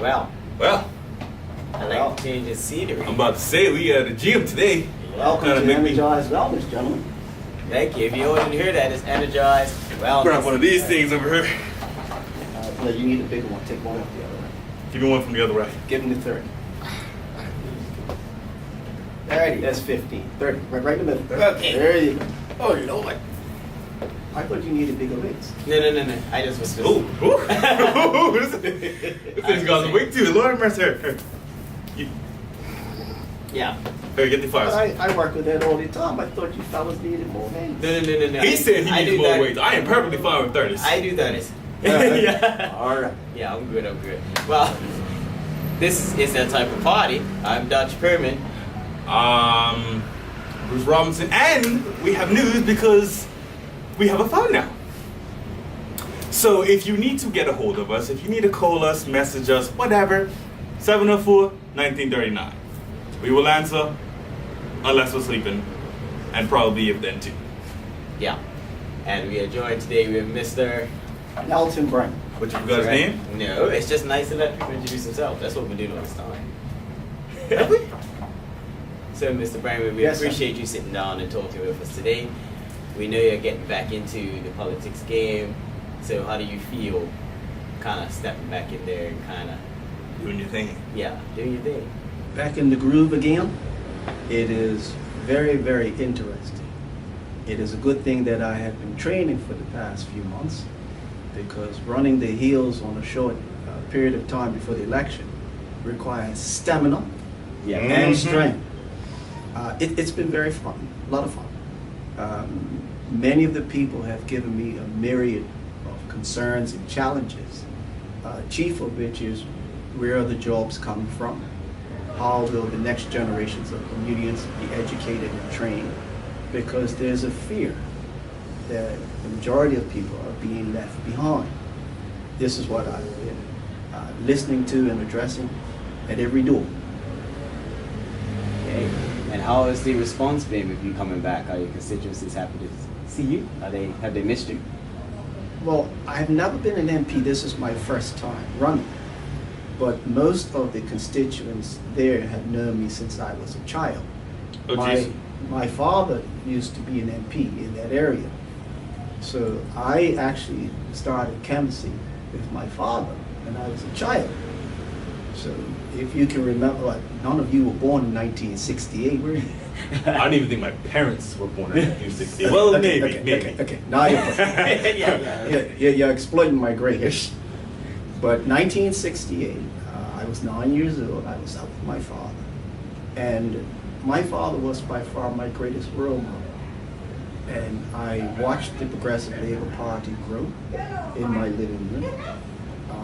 Well, I like well. to change the scenery. I'm about to say we at the gym today. Welcome Kinda to make me- ENERGIZE Wellness, gentlemen. Thank you. If you didn't hear that, it's energized. Well, Grab one of these things over here. No, you need a bigger one. Take one off the other one. Give me one from the other way. Give him the 30. 30. That's 15. 30. Right in the middle. Okay. There you go. Oh Lord. I thought you needed bigger weights. No. I just was. Ooh. This thing's gone way too. Lord mercy. Here, Yeah. get the fires. I work with that all the time. I thought you fellas needed more weights. No. He said I he do needs more that. weight. I am perfectly fine with 30s. I do 30s. Yeah. All right. Yeah, I'm good. Well, this is that type of party. I'm Dutch Perman. Bruce Robinson, and we have news because we have a phone now. So if you need to get a hold of us, if you need to call us, message us, whatever, 704-1939. We will answer unless we're sleeping, and probably if then too. Yeah. And we are joined today with Mr. Nalton Brangman. What you got his name? No, it's just nice to let people introduce themselves. That's what we're doing all this time. Have we? So, Mr. Brangman, we Yes, sir. appreciate you sitting down and talking with us today. We know you're getting back into the politics game. So, how do you feel kind of stepping back in there and kind of, Doing your thing. doing your thing? Back in the groove again. It is very, very interesting. It is a good thing that I have been training for the past few months, because running the hills on a short period of time before the election requires stamina and strength. It's been very fun, a lot of fun. Many of the people have given me a myriad of concerns and challenges, chief of which is where are the jobs coming from? How will the next generations of Bermudians be educated and trained? Because there's a fear that the majority of people are being left behind. This is what I've been listening to and addressing at every door. Okay. And how has the response been with you coming back? Are your constituencies happy to see you? Have they missed you? Well, I've never been an MP. This is my first time running. But most of the constituents there have known me since I was a child. Oh, geez. My father used to be an MP in that area. So I actually started canvassing with my father when I was a child. So if you can remember, like, none of you were born in 1968, were you? I don't even think my parents were born in 1960. Well, maybe. Okay. Now you're exploiting my gray hair. But 1968, I was 9 years old. I was out with my father. And my father was by far my greatest role model. And I watched the Progressive Labour Party grow in my living room.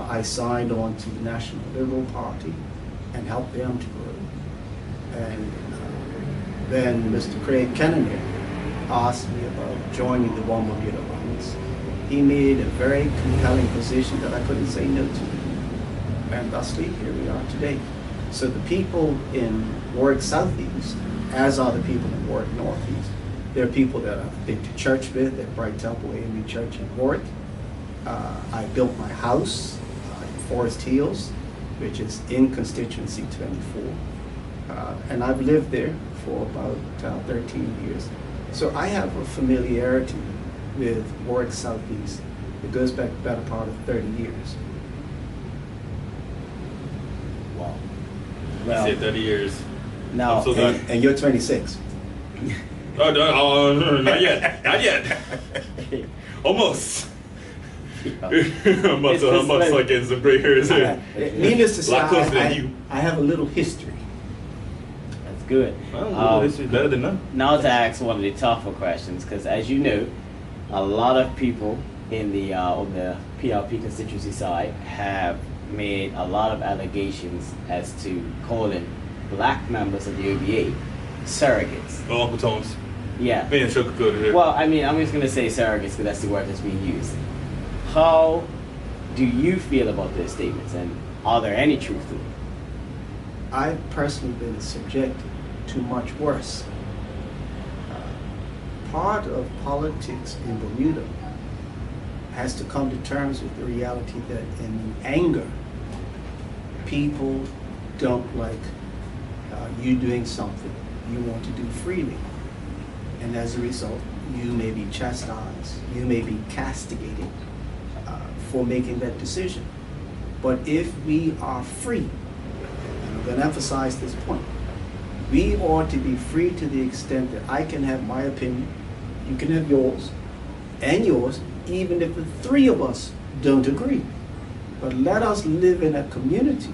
I signed on to the National Liberal Party and helped them to grow. And then Mr. Craig Kennedy asked me about joining the One Bermuda Alliance. He made a very compelling position that I couldn't say no to. And thusly, here we are today. So the people in Warwick Southeast, as are the people in Warwick Northeast, there are people that I've been to church with at Bright Temple AME Church in Warwick. I built my house in Forest Hills, which is in constituency 24. And I've lived there for about 13 years. So I have a familiarity with Warwick Southeast that goes back the better part of 30 years. Wow. You said 30 years. Now, I'm so glad. And you're 26. Oh, no, not yet. Not yet. Almost. I'm about to start getting some gray hairs here. Needless to say, A lot closer than you. I have a little history. that's good. Well, this is better than none. Now to ask one of the tougher questions, because as you know, a lot of people in the on the PRP constituency side have made a lot of allegations as to calling black members of the OBA surrogates. Oh, Uncle Tones. Yeah. Me and sugarcoated here. Well, I mean, I'm just going to say surrogates because that's the word that's being used. How do you feel about those statements, and are there any truth to them? I've personally been subjected to much worse. Part of politics in Bermuda has to come to terms with the reality that in anger, people don't like you doing something you want to do freely. And as a result, you may be chastised, you may be castigated for making that decision. But if we are free, and I'm going to emphasize this point, we ought to be free to the extent that I can have my opinion, you can have yours, and yours, even if the three of us don't agree. But let us live in a community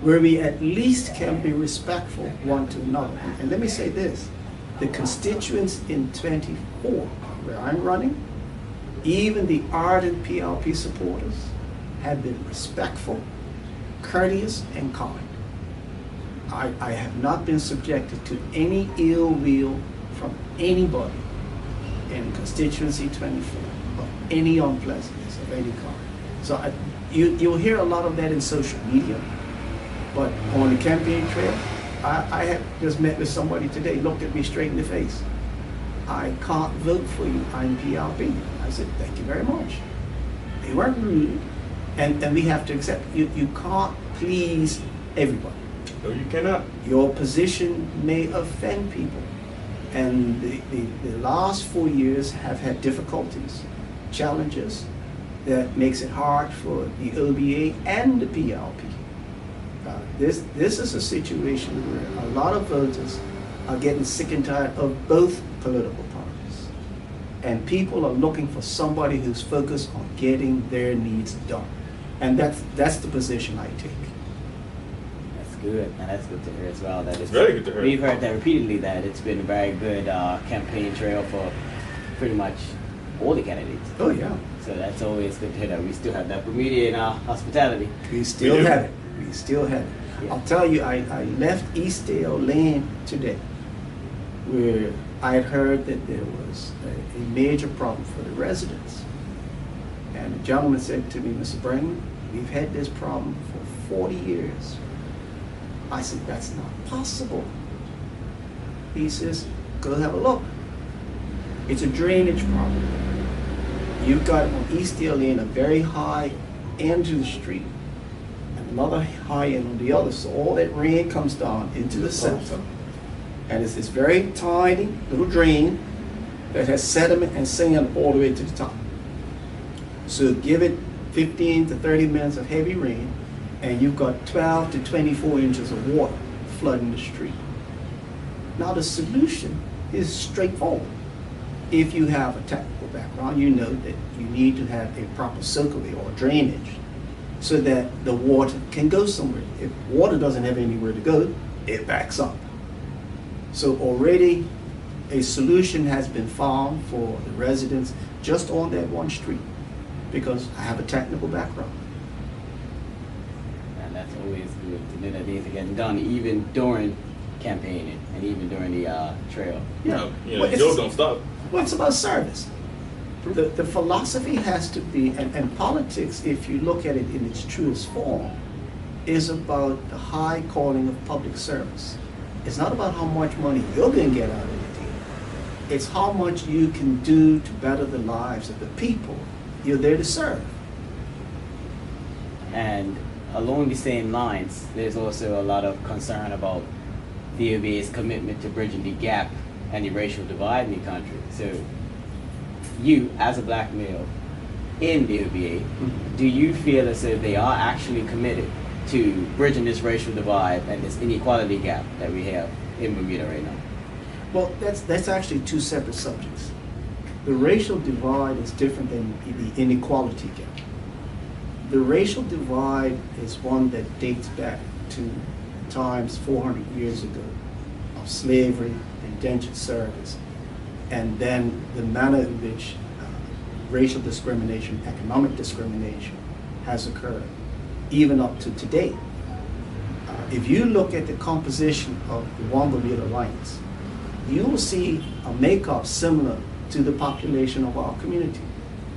where we at least can be respectful one to another. And let me say this, the constituents in 24, where I'm running, even the ardent PLP supporters have been respectful, courteous, and kind. I have not been subjected to any ill will from anybody in constituency 24, or any unpleasantness of any kind. So you'll hear a lot of that in social media, but on the campaign trail, I have just met with somebody today, looked at me straight in the face. I can't vote for you, I'm PLP. I said, thank you very much. They weren't rude, and we have to accept, you can't please everybody. No, you cannot. Your position may offend people. And the last 4 years have had difficulties, challenges that makes it hard for the OBA and the PLP. This is a situation where a lot of voters are getting sick and tired of both political parties. And people are looking for somebody who's focused on getting their needs done. And that's the position I take. Good, and that's good to hear as well. That it's very good to hear. We've heard that repeatedly, that it's been a very good campaign trail for pretty much all the candidates. Oh yeah. So that's always good to hear that we still have that Bermudian hospitality. We still have it. We still have it. Yeah. I'll tell you, I left Eastdale Lane today, where I had heard that there was a major problem for the residents. And the gentleman said to me, Mr. Brangman, we've had this problem for 40 years. I said, that's not possible. He says, go have a look. It's a drainage problem. You've got on Eastdale Lane a very high end to the street, and another high end on the other. So all that rain comes down into the center. And it's this very tiny little drain that has sediment and sand all the way to the top. So give it 15 to 30 minutes of heavy rain, and you've got 12 to 24 inches of water flooding the street. Now the solution is straightforward. If you have a technical background, you know that you need to have a proper soakaway or drainage so that the water can go somewhere. If water doesn't have anywhere to go, it backs up. So already a solution has been found for the residents just on that one street, because I have a technical background. That's always good to know that things are getting done, even during campaigning and even during the trail. Yeah, Well, Joe don't stop. Well, it's about service. The philosophy has to be, and politics, if you look at it in its truest form, is about the high calling of public service. It's not about how much money you're going to get out of the deal. It's how much you can do to better the lives of the people you're there to serve. And along the same lines, there's also a lot of concern about the OBA's commitment to bridging the gap and the racial divide in the country. So you, as a black male in the OBA, do you feel as if they are actually committed to bridging this racial divide and this inequality gap that we have in Bermuda right now? Well, that's actually two separate subjects. The racial divide is different than the inequality gap. The racial divide is one that dates back to times 400 years ago of slavery, indentured service, and then the manner in which racial discrimination, economic discrimination has occurred, even up to today. If you look at the composition of the One Bermuda Alliance, you will see a makeup similar to the population of our community.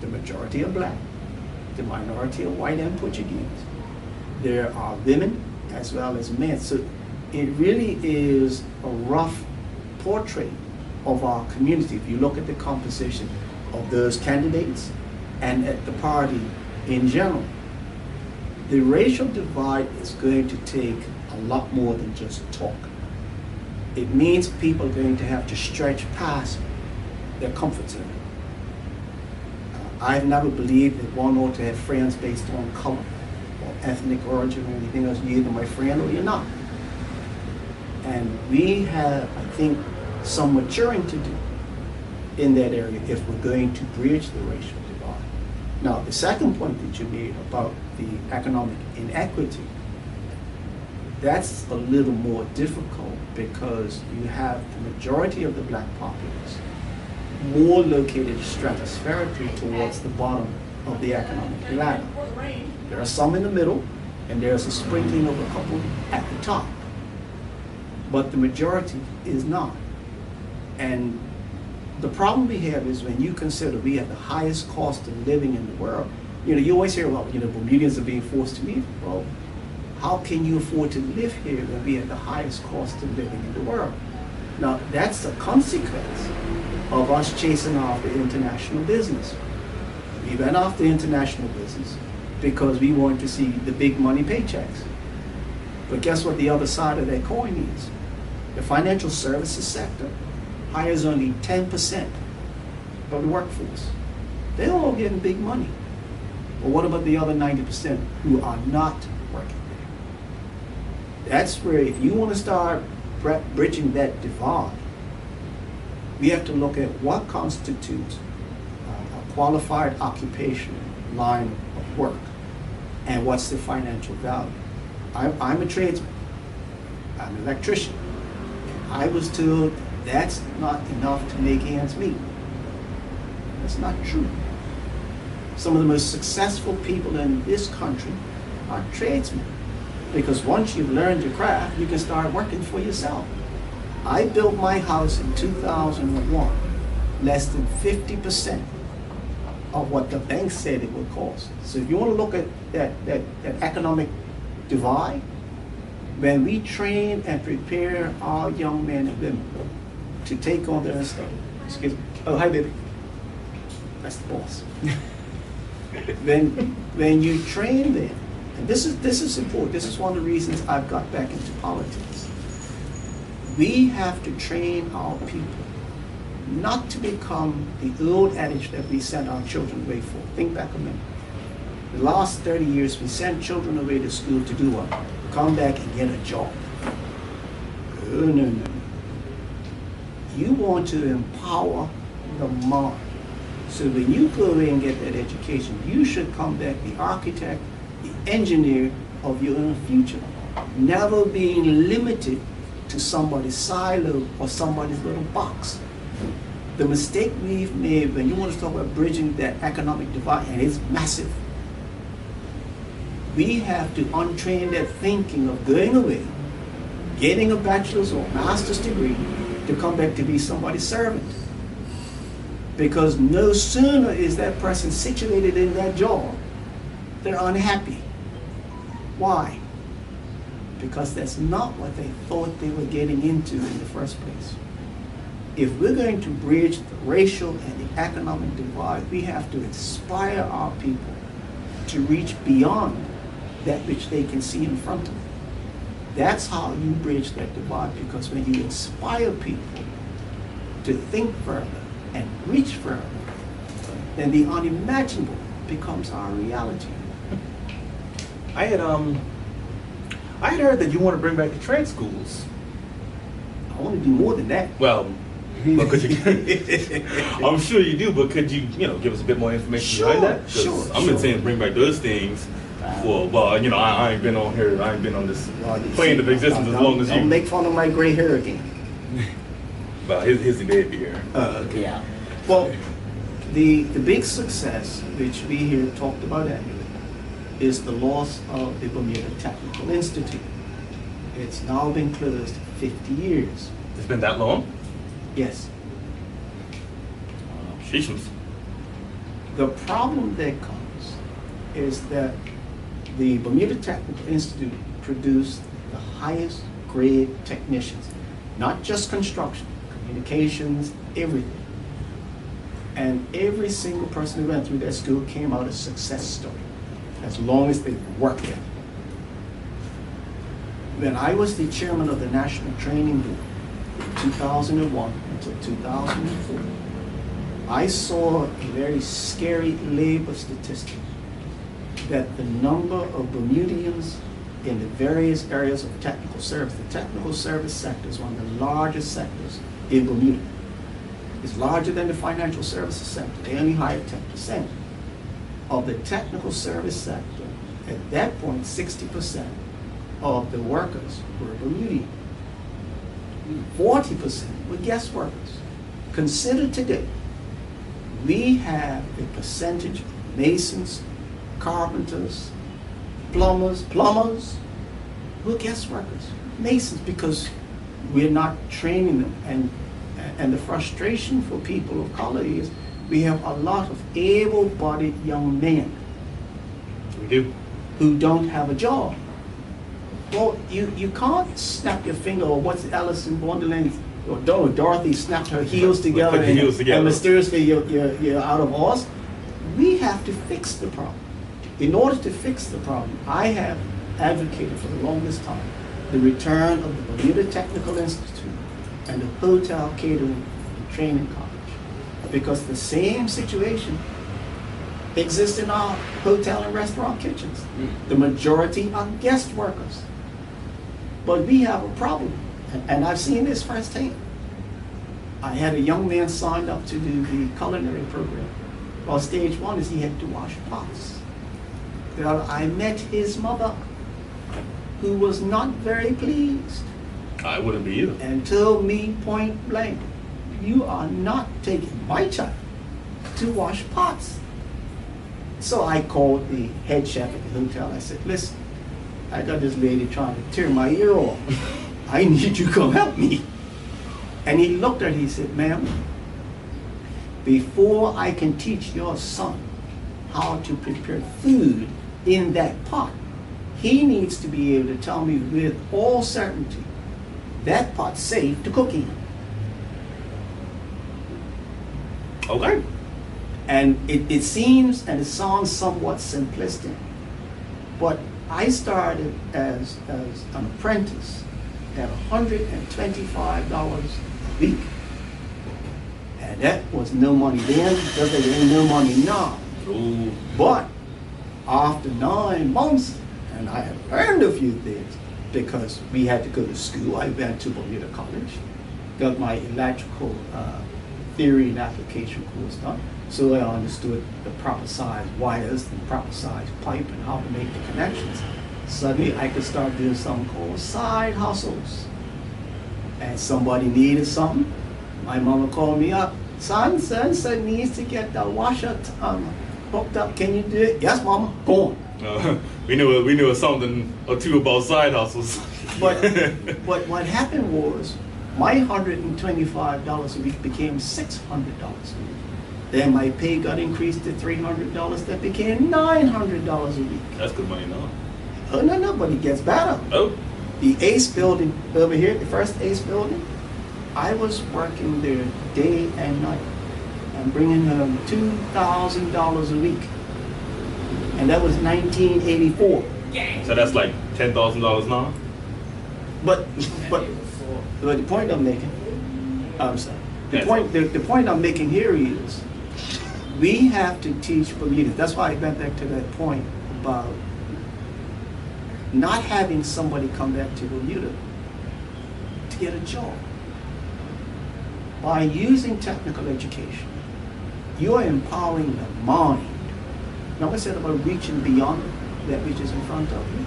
The majority are black, the minority are white and Portuguese. There are women as well as men. So it really is a rough portrait of our community if you look at the composition of those candidates and at the party in general. The racial divide is going to take a lot more than just talk. It means people are going to have to stretch past their comfort zone. I've never believed that one ought to have friends based on color or ethnic origin or anything else. You're either my friend or you're not. And we have, I think, some maturing to do in that area if we're going to bridge the racial divide. Now, the second point that you made about the economic inequity, that's a little more difficult because you have the majority of the black populace more located stratospherically towards the bottom of the economic ladder. There are some in the middle, and there's a sprinkling of a couple at the top. But the majority is not. And the problem we have is when you consider we have the highest cost of living in the world, you always hear about, Bermudians are being forced to leave. Well, how can you afford to live here when we have the highest cost of living in the world? Now, that's a consequence of us chasing after international business. We went after international business because we wanted to see the big money paychecks. But guess what the other side of that coin is? The financial services sector hires only 10% of the workforce. They're all getting big money. But what about the other 90% who are not working there? That's where, if you want to start bridging that divide, we have to look at what constitutes a qualified occupation line of work and what's the financial value. I'm a tradesman. I'm an electrician. I was told that's not enough to make ends meet. That's not true. Some of the most successful people in this country are tradesmen, because once you've learned your craft, you can start working for yourself. I built my house in 2001, less than 50% of what the bank said it would cost. So if you want to look at that economic divide, when we train and prepare our young men and women to take on their stuff. Excuse me. Oh, hi, baby. That's the boss. when you train them, and this is important. This is one of the reasons I've got back into politics. We have to train our people not to become the old adage that we send our children away for. Think back a minute. The last 30 years, we send children away to school to do what? Come back and get a job. Oh, no. You want to empower the mind. So when you go away and get that education, you should come back the architect, the engineer of your own future. Never being limited to somebody's silo or somebody's little box. The mistake we've made when you want to talk about bridging that economic divide, and it's massive, we have to untrain that thinking of going away, getting a bachelor's or master's degree to come back to be somebody's servant. Because no sooner is that person situated in that job, they're unhappy. Why? Because that's not what they thought they were getting into in the first place. If we're going to bridge the racial and the economic divide, we have to inspire our people to reach beyond that which they can see in front of them. That's how you bridge that divide, because when you inspire people to think further and reach further, then the unimaginable becomes our reality. I had heard that you want to bring back the trade schools. I want to do more than that. Well, but could you? I'm sure you do, but could you, give us a bit more information behind that? Sure. I've been saying bring back those things. Well, I ain't been on here. I ain't been on this plane of existence as long as you. Don't make fun of my gray hair again. Well, his baby here. Okay. Yeah. Well, the big success, which we here talked about annually, is the loss of the Bermuda Technical Institute. It's now been closed 50 years. It's been that long? Yes. Sheesh. The problem that comes is that the Bermuda Technical Institute produced the highest grade technicians, not just construction, communications, everything. And every single person who went through that school came out a success story. as long as they work there. When I was the chairman of the National Training Board, 2001 until 2004, I saw a very scary labor statistic that the number of Bermudians in the various areas of technical service, the technical service sector is one of the largest sectors in Bermuda. It's larger than the financial services sector. They only hire 10%. Of the technical service sector, at that point, 60% of the workers were Bermudian. 40% were guest workers. Consider today, we have a percentage of masons, carpenters, plumbers, who are guest workers, masons, because we're not training them. And the frustration for people of color is we have a lot of able-bodied young men We do. who don't have a job. Well, you can't snap your finger, or what's Alice in Wonderland, or Dorothy snapped her heels together, Put the heels together. and mysteriously you're out of Oz. We have to fix the problem. In order to fix the problem, I have advocated for the longest time the return of the Bermuda Technical Institute and the Hotel Catering and Training College, because the same situation exists in our hotel and restaurant kitchens. The majority are guest workers. But we have a problem, and I've seen this firsthand. I had a young man signed up to do the culinary program. Well, stage one is he had to wash pots. Well, I met his mother, who was not very pleased, I wouldn't be either. and told me point blank, "You are not taking my child to wash pots." So I called the head chef at the hotel. I said, "Listen, I got this lady trying to tear my ear off. I need you to come help me." And he looked at her, he said, "Ma'am, before I can teach your son how to prepare food in that pot, he needs to be able to tell me with all certainty that pot's safe to cook in." Okay. And it seems and it sounds somewhat simplistic, but I started as an apprentice at $125 a week. And that was no money then, just like there ain't no money now. Ooh. But after 9 months, and I had learned a few things, because we had to go to school. I went to Bermuda College, got my electrical theory and application course done. So I understood the proper size wires and proper size pipe and how to make the connections. Suddenly I could start doing something called side hustles. And somebody needed something. My mama called me up. Son needs to get the washer hooked up. Can you do it? Yes, mama. Go on. We knew something or two about side hustles. But what happened was my $125 a week became $600 a week. Then my pay got increased to $300. That became $900 a week. That's good money now. Oh, no, but it gets better. Oh. The ACE building over here, the first ACE building, I was working there day and night. I'm bringing home $2,000 a week. And that was 1984. So that's like $10,000 now? But the point I'm making, I'm sorry. The point I'm making here is we have to teach Bermuda. That's why I went back to that point about not having somebody come back to Bermuda to get a job. By using technical education, you are empowering the mind. Now I said about reaching beyond that which is in front of you.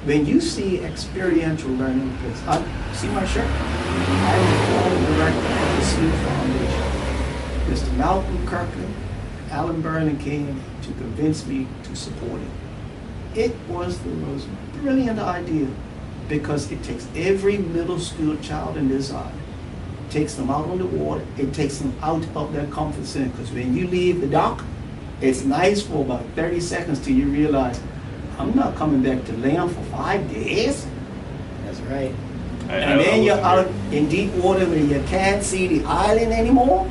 When you see experiential learning, because see my shirt? I am the former director of the Smith Foundation. Mr. Nalton Kirkland, Alan Burnham came to convince me to support it. It was the most brilliant idea because it takes every middle school child in this island, takes them out on the water, it takes them out of their comfort zone. Because when you leave the dock, it's nice for about 30 seconds till you realize, I'm not coming back to land for 5 days. That's right. And then you're out in deep water where you can't see the island anymore.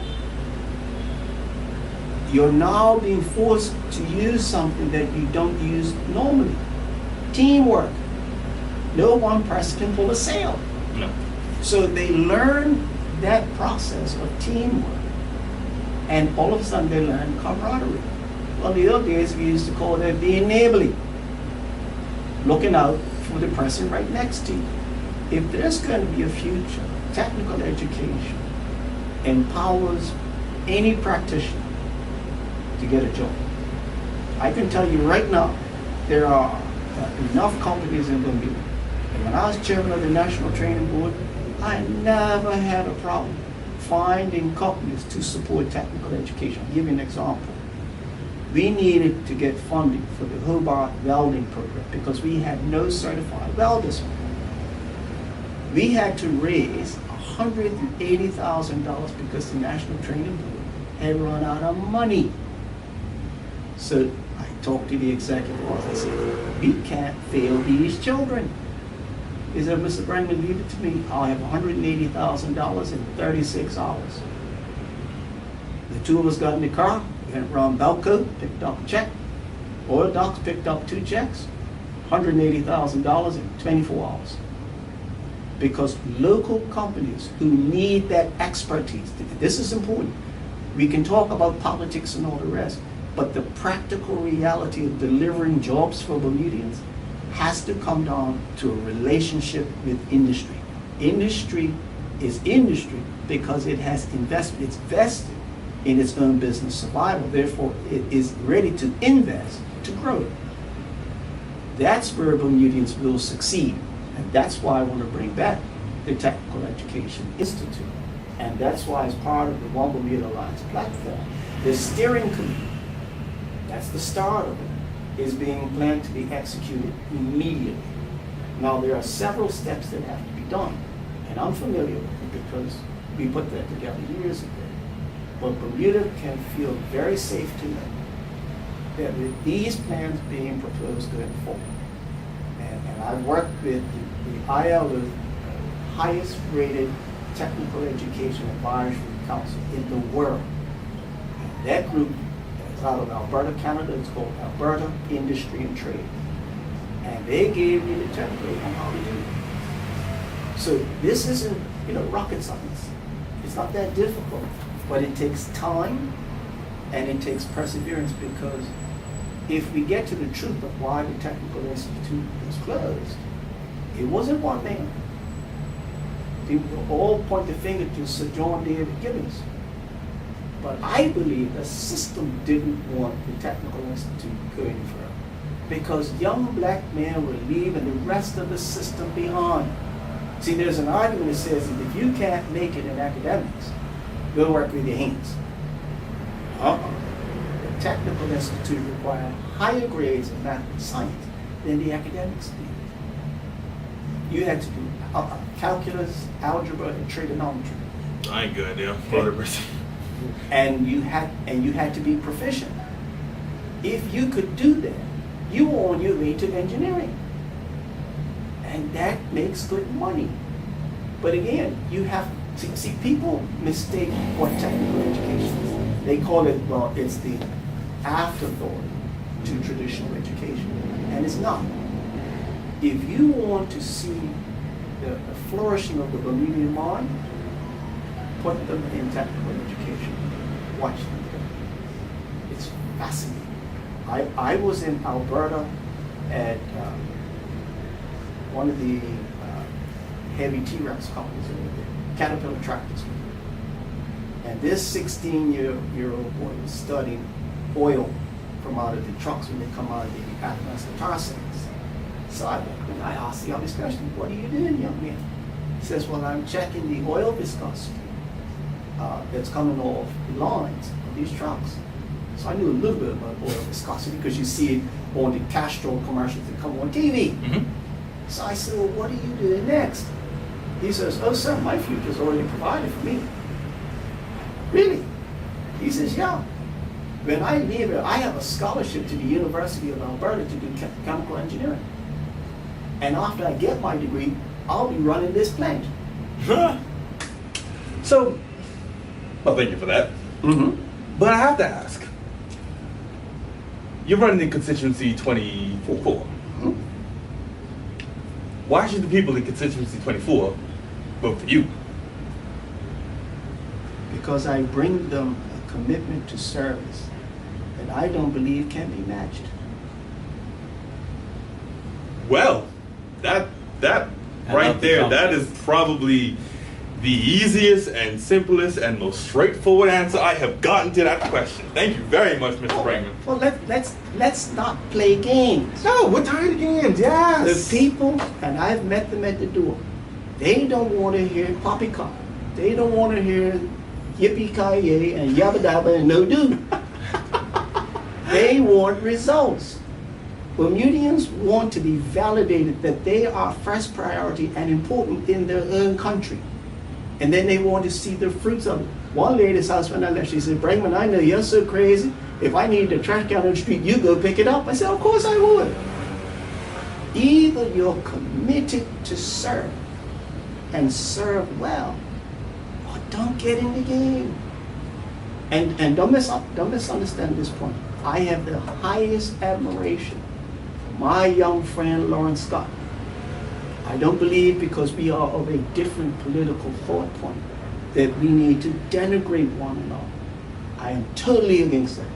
you're now being forced to use something that you don't use normally. Teamwork. No one person can pull a sail. No. So they learn that process of teamwork. And all of a sudden they learn camaraderie. Well, the old days we used to call that being neighborly. Looking out for the person right next to you. If there's going to be a future, technical education empowers any practitioner to get a job. I can tell you right now, there are enough companies in Bermuda. And when I was chairman of the National Training Board, I never had a problem finding companies to support technical education. I'll give you an example. We needed to get funding for the Hobart welding program because we had no certified welders. We had to raise $180,000 because the National Training Board had run out of money. So I talked to the executive office. I said, we can't fail these children. He said, Mr. Brangman, leave it to me. I'll have $180,000 in 36 hours. The two of us got in the car, went around Belco, picked up a check. Oil Docks picked up 2 checks, $180,000 in 24 hours. Because local companies who need that expertise, this is important. We can talk about politics and all the rest, but the practical reality of delivering jobs for Bermudians has to come down to a relationship with industry. Industry is industry because it has invested, it's vested in its own business survival. Therefore, it is ready to invest to grow. That's where Bermudians will succeed. And that's why I want to bring back the Technical Education Institute. And that's why, as part of the One Bermuda Alliance platform, the steering committee, that's the start of it, is being planned to be executed immediately. Now, there are several steps that have to be done, and I'm familiar with it because we put that together years ago. But Bermuda can feel very safe to know that with these plans being proposed going forward, and I've worked with the ILO, highest rated technical education advisory council in the world. And that group is out of Alberta, Canada. It's called Alberta Industry and Trade. And they gave me the template on how to do it. So this isn't, rocket science. It's not that difficult, but it takes time and it takes perseverance, because if we get to the truth of why the Technical Institute was closed, it wasn't one man. People all point the finger to Sir John David Gibbons. But I believe the system didn't want the Technical Institute going further, because young black men were leaving the rest of the system behind. See, there's an argument that says that if you can't make it in academics, go work with your hands. The Technical Institute required higher grades in math and science than the academics did. You had to do calculus, algebra, and trigonometry. I ain't good, yeah. 100%. And you had to be proficient. If you could do that, you were on your way to engineering. And that makes good money. But again, you have to see, people mistake what technical education is. They call it, well, it's the afterthought to traditional education. And it's not. If you want to see the flourishing of the Bermudian mind, put them in technical education. Watch them go. It's fascinating. I was in Alberta at one of the heavy T-Rex companies, Caterpillar tractors. And this 16-year-old boy was studying oil from out of the trucks when they come out of the Athabasca tar sands. So I asked the obvious question, what are you doing, young man? He says, well, I'm checking the oil viscosity that's coming off the lines of these trucks. So I knew a little bit about oil viscosity because you see it on the Castrol commercials that come on TV. Mm-hmm. So I said, well, what are you doing next? He says, oh, sir, my future's already provided for me. Really? He says, yeah. When I leave here, I have a scholarship to the University of Alberta to do chemical engineering. And after I get my degree, I'll be running this plant. So, well, thank you for that. Mm-hmm. But I have to ask, you're running in constituency 24. Why should the people in constituency 24 vote for you? Because I bring them a commitment to service that I don't believe can be matched. Well, that right there, that is probably the easiest and simplest and most straightforward answer I have gotten to that question. Thank you very much, Mr. Brangman. Well, let's not play games. No, we're tired of games. Yes. The people, and I've met them at the door, they don't want to hear poppycock. They don't want to hear yippee-ki-yay and yabba-dabba and no-do. They want results. Bermudians want to be validated that they are first priority and important in their own country. And then they want to see the fruits of it. One lady's house, when I left, she said, Brangman, I know you're so crazy. If I need a trash can on the street, you go pick it up. I said, of course I would. Either you're committed to serve and serve well, or don't get in the game. And don't misunderstand this point. I have the highest admiration for my young friend Lawrence Scott. I don't believe because we are of a different political thought point that we need to denigrate one another. I am totally against that.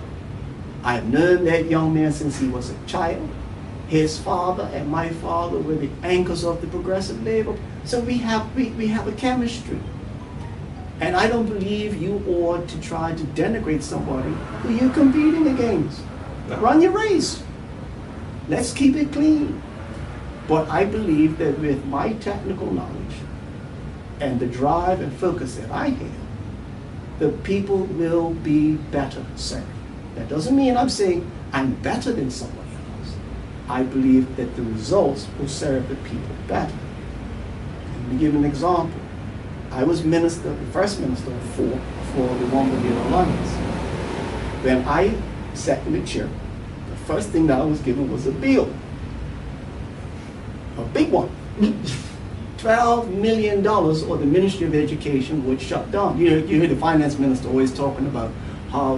I have known that young man since he was a child. His father and my father were the anchors of the progressive labor. So we have a chemistry. And I don't believe you ought to try to denigrate somebody who you're competing against. No. Run your race. Let's keep it clean. But I believe that with my technical knowledge and the drive and focus that I have, the people will be better served. That doesn't mean I'm saying I'm better than somebody else. I believe that the results will serve the people better. Let me give an example. I was minister, the first minister for the One Bermuda Alliance. When I sat in the chair, the first thing that I was given was a bill. A big one. $12 million, or the Ministry of Education would shut down. You hear the finance minister always talking about how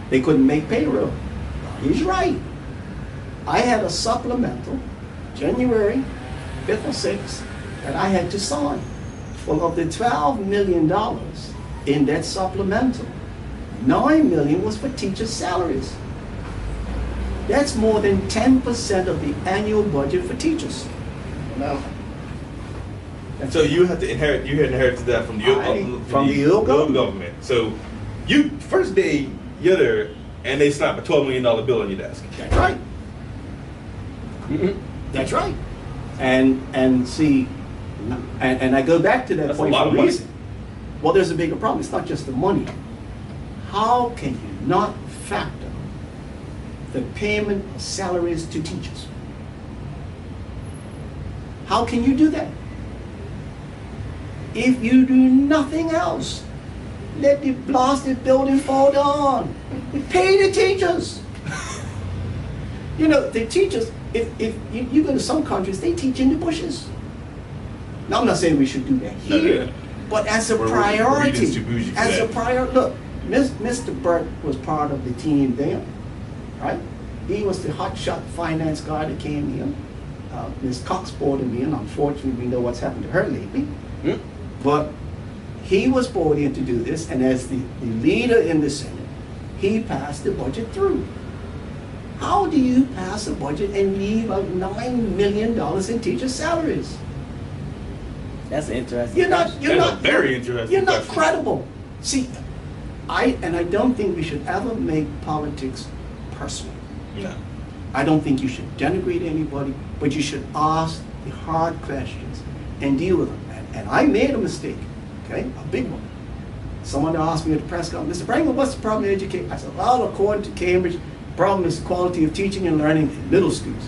they couldn't make payroll. He's right. I had a supplemental, January 5th or 6th, that I had to sign. Well, of the $12 million in that supplemental, $9 million was for teachers' salaries. That's more than 10% of the annual budget for teachers. Now, so you had inherited that from the old government. So you first day you're there and they slap a $12 million bill on your desk. That's right. That's right. And see, and I go back to that That's point a lot for of a money. reason. Well, there's a bigger problem. It's not just the money. How can you not factor the payment of salaries to teachers? How can you do that? If you do nothing else, let the blasted building fall down. Pay the teachers. The teachers, if you go to some countries, they teach in the bushes. Now, I'm not saying we should do that here, but as a priority, look, Mr. Burt was part of the team then, right? He was the hotshot finance guy that came in. Ms. Cox brought him in. Unfortunately, we know what's happened to her lately. But he was brought in to do this, and as the leader in the Senate, he passed the budget through. How do you pass a budget and leave out $9 million in teacher salaries? That's interesting. You're not very interesting. You're not credible. See, I don't think we should ever make politics personal. No. I don't think you should denigrate anybody, but you should ask the hard questions and deal with them. And I made a mistake, okay, a big one. Someone asked me at the press conference, Mr. Brangman, what's the problem with education? I said, well, according to Cambridge, the problem is the quality of teaching and learning in middle schools.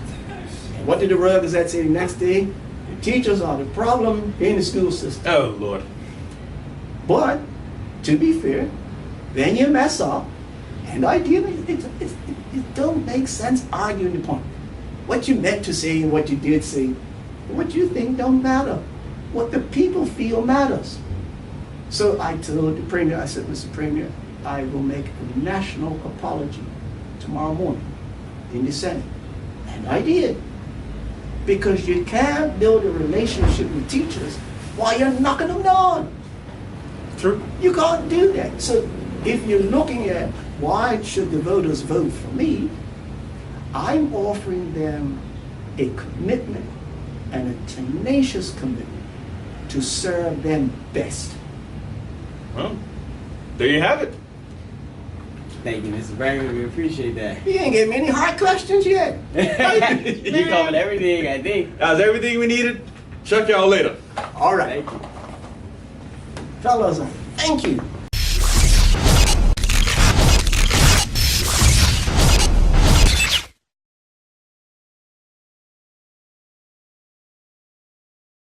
And what did the Royal Gazette say the next day? The teachers are the problem in the school system. Oh, Lord. But, to be fair, then you mess up, and ideally, it don't make sense arguing the point. What you meant to say and what you did say, what you think don't matter. What the people feel matters. So I told the Premier, I said, Mr. Premier, I will make a national apology tomorrow morning. in the Senate. And I did. Because you can't build a relationship with teachers while you're knocking them down. True. You can't do that. So if you're looking at why should the voters vote for me, I'm offering them a commitment and a tenacious commitment to serve them best. Well, there you have it. Thank you, Mr. Brangman. We appreciate that. You ain't gave me any hard questions yet. You covered everything, I think. That's everything we needed. Check y'all later. All right. Thank you. Fellas, thank you